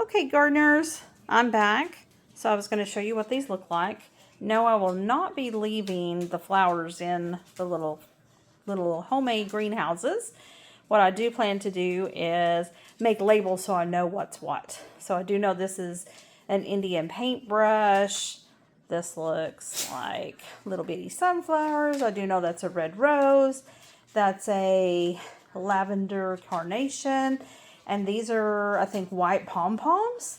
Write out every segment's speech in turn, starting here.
Okay, gardeners, I'm back. So I was going to show you what these look like. No, I will not be leaving the flowers in the little homemade greenhouses. What I do plan to do is make labels so I know what's what. So I do know this is an Indian paintbrush. This looks like little bitty sunflowers. I do know that's a red rose. That's a lavender carnation. And these are, I think, white pom-poms.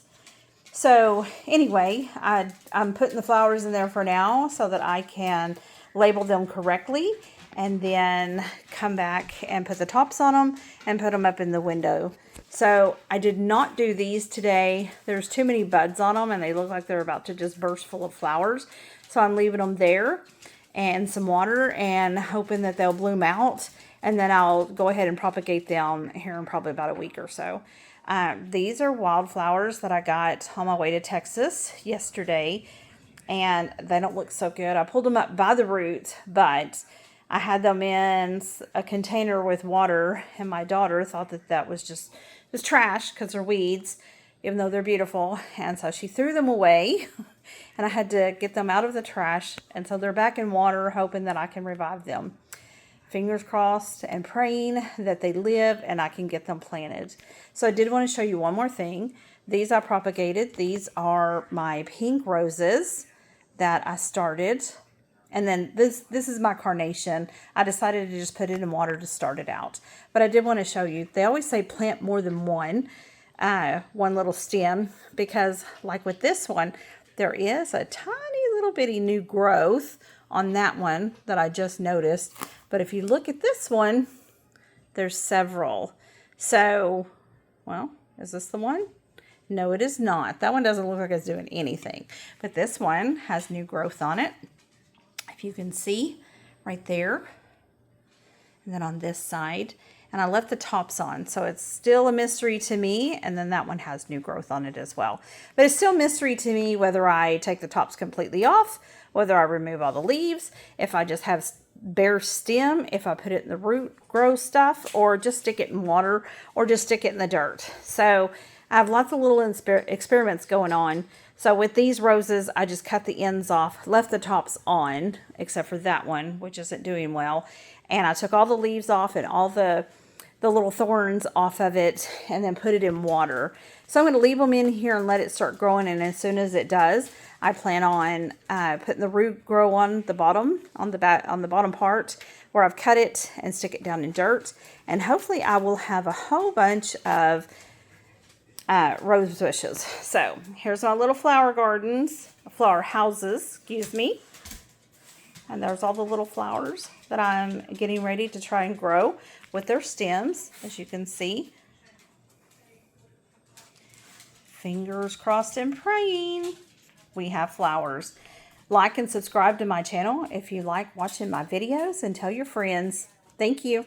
So anyway, I'm putting the flowers in there for now so that I can label them correctly and then come back and put the tops on them and put them up in the window. So I did not do these today. There's too many buds on them and they look like they're about to just burst full of flowers. So I'm leaving them there and some water and hoping that they'll bloom out. And then I'll go ahead and propagate them here in probably about a week or so. These are wildflowers that I got on my way to Texas yesterday. And they don't look so good. I pulled them up by the roots, but I had them in a container with water. And my daughter thought that that was trash because they're weeds, even though they're beautiful. And so she threw them away. And I had to get them out of the trash. And so they're back in water, hoping that I can revive them. Fingers crossed and praying that they live and I can get them planted. So I did want to show you one more thing. These I propagated. These are my pink roses that I started. And then this is my carnation. I decided to just put it in water to start it out. But I did want to show you. They always say plant more than one little stem. Because like with this one, there is a tiny little bitty new growth on that one that I just noticed. But if you look at this one, there's several. So, well, is this the one? No, it is not. That one doesn't look like it's doing anything. But this one has new growth on it. If you can see right there. And then on this side. And I left the tops on. So it's still a mystery to me. And then that one has new growth on it as well. But it's still a mystery to me whether I take the tops completely off, whether I remove all the leaves, if I just have bare stem, if I put it in the root grow stuff, or just stick it in water, or just stick it in the dirt. So I have lots of little experiments going on. So with these roses, I just cut the ends off, left the tops on, except for that one, which isn't doing well. And I took all the leaves off and all the little thorns off of it and then put it in water. So I'm going to leave them in here and let it start growing. And as soon as it does, I plan on putting the root grow on the bottom, on the bottom part where I've cut it and stick it down in dirt. And hopefully I will have a whole bunch of rose bushes. So here's my little flower houses, excuse me. And there's all the little flowers that I'm getting ready to try and grow with their stems, as you can see. Fingers crossed and praying. We have flowers. Like and subscribe to my channel if you like watching my videos, and tell your friends. Thank you.